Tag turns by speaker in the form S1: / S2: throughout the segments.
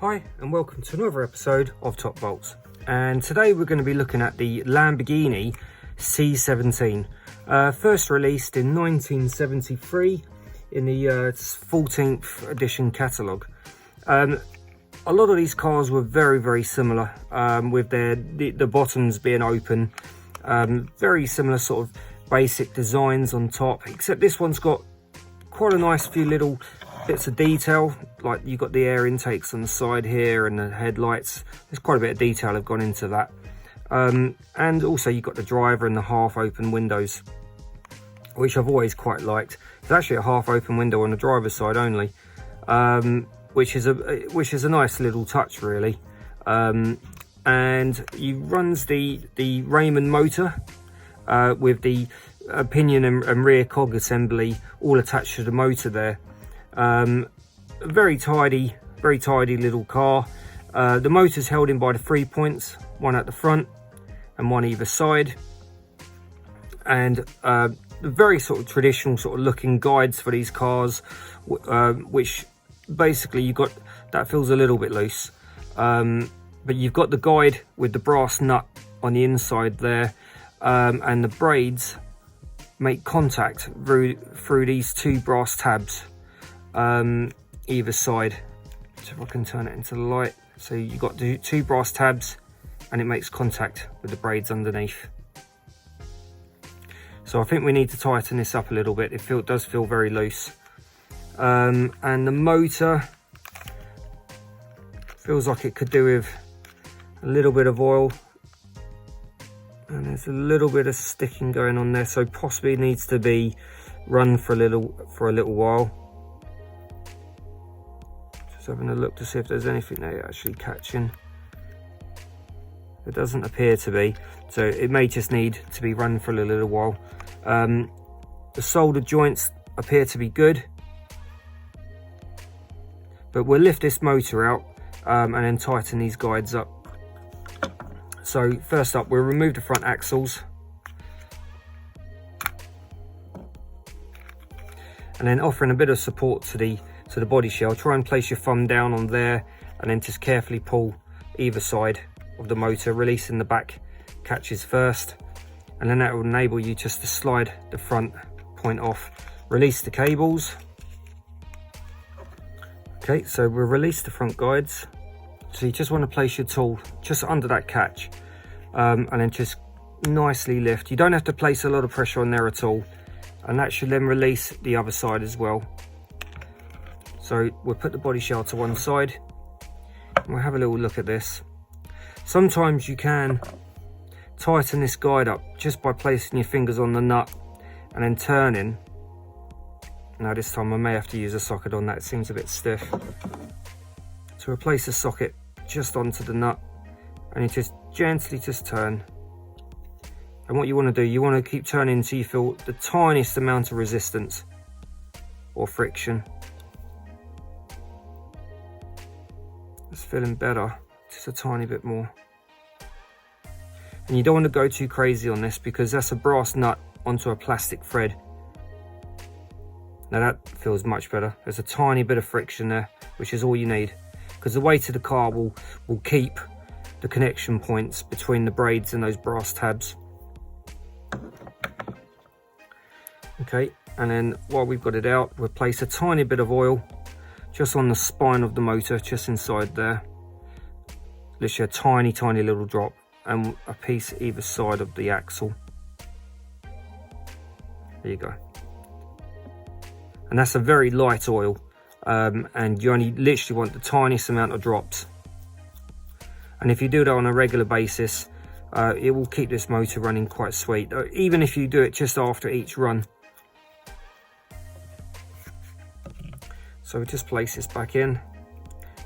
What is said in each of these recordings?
S1: Hi and welcome to another episode of Top Bolts, and today we're going to be looking at the Lamborghini C017, first released in 1973 in the 14th edition catalogue. A lot of these cars were very similar, with the bottoms being open, very similar sort of basic designs on top, except this one's got quite a nice few little bits of detail, like you've got the air intakes on the side here and the headlights. There's quite a bit of detail have gone into that, and also you've got the driver and the half open windows, which I've always quite liked. It's actually a half open window on the driver's side only, which is a nice little touch really. And he runs the Raymond motor with the pinion and rear cog assembly all attached to the motor there. Very tidy little car. The motor's held in by the 3 points, one at the front and one either side, and very sort of traditional sort of looking guides for these cars, which basically you've got that feels a little bit loose, but you've got the guide with the brass nut on the inside there, and the braids make contact through these two brass tabs either side. So if I can turn it into the light, so you've got the two brass tabs and it makes contact with the braids underneath. So I think we need to tighten this up a little bit. It does feel very loose, and the motor feels like it could do with a little bit of oil, and there's a little bit of sticking going on there, so possibly needs to be run for a little while. Just having a look to see if there's anything there actually catching. It doesn't appear to be, so it may just need to be run for a little while. The solder joints appear to be good, but we'll lift this motor out and then tighten these guides up. So first up, we'll remove the front axles, and then offering a bit of support to the body shell, try and place your thumb down on there and then just carefully pull either side of the motor, releasing the back catches first, and then that will enable you just to slide the front point off. Release the cables. Okay, so we'll release the front guides. So you just want to place your tool just under that catch, and then just nicely lift. You don't have to place a lot of pressure on there at all, and that should then release the other side as well. So we'll put the body shell to one side and we'll have a little look at this. Sometimes you can tighten this guide up just by placing your fingers on the nut and then turning. Now this time I may have to use a socket on that, it seems a bit stiff. So we'll place the socket just onto the nut and you just gently just turn. And what you want to do, you want to keep turning until you feel the tiniest amount of resistance or friction. It's feeling better, just a tiny bit more. And you don't want to go too crazy on this because that's a brass nut onto a plastic thread. Now that feels much better. There's a tiny bit of friction there, which is all you need, because the weight of the car will keep the connection points between the braids and those brass tabs. Okay, and then while we've got it out, we'll place a tiny bit of oil just on the spine of the motor, just inside there. Literally a tiny little drop, and a piece either side of the axle. There you go. And that's a very light oil, and you only literally want the tiniest amount of drops. And if you do that on a regular basis, it will keep this motor running quite sweet, even if you do it just after each run. So we just place this back in.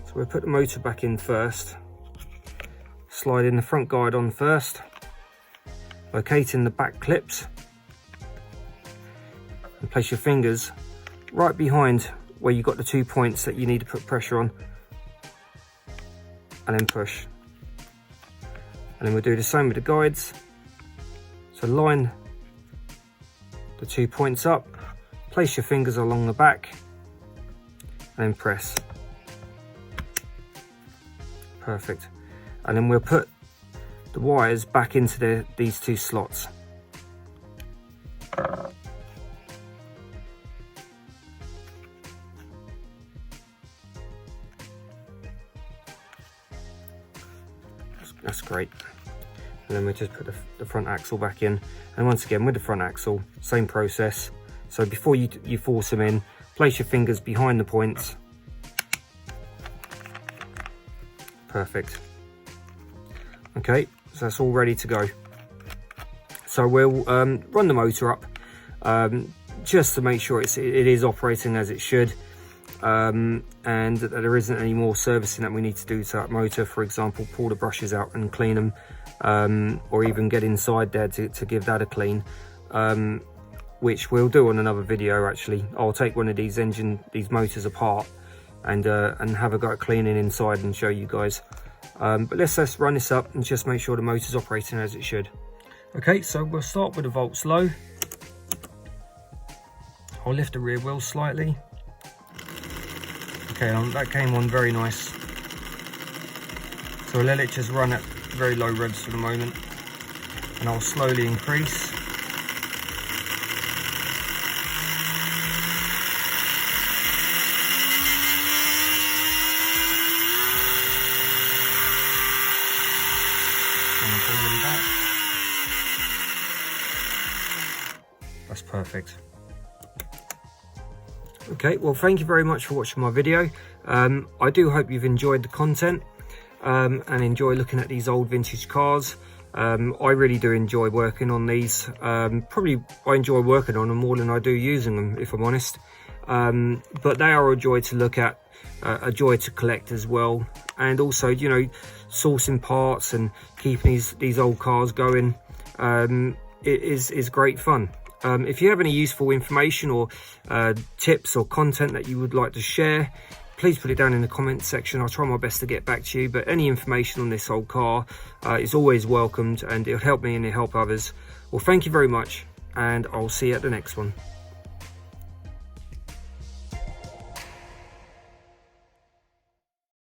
S1: So we'll put the motor back in first, slide in the front guide on first, locating the back clips, and place your fingers right behind where you've got the 2 points that you need to put pressure on, and then push. And then we'll do the same with the guides. So line the 2 points up, place your fingers along the back, and then press. Perfect. And then we'll put the wires back into these two slots. That's great. And then we just put the front axle back in, and once again with the front axle, same process. So before you force them in, place your fingers behind the points. Perfect. Okay, so that's all ready to go. So we'll run the motor up just to make sure it is operating as it should, and that there isn't any more servicing that we need to do to that motor. For example, pull the brushes out and clean them, or even get inside there to give that a clean, which we'll do on another video. Actually, I'll take one of these motors apart and have a go at cleaning inside and show you guys. But let's run this up and just make sure the motor's operating as it should. Okay, so we'll start with the volts low. I'll lift the rear wheel slightly. Okay, that came on very nice. So I'll let it just run at very low revs for the moment, and I'll slowly increase. And I'll bring them back. That's perfect. Okay, well, thank you very much for watching my video. I do hope you've enjoyed the content and enjoy looking at these old vintage cars. I really do enjoy working on these. Probably I enjoy working on them more than I do using them, if I'm honest. But they are a joy to look at, a joy to collect as well. And also, you know, sourcing parts and keeping these old cars going is great fun. If you have any useful information or tips or content that you would like to share, please put it down in the comments section. I'll try my best to get back to you, but any information on this old car is always welcomed, and it'll help me and it'll help others. Well, thank you very much, and I'll see you at the next one.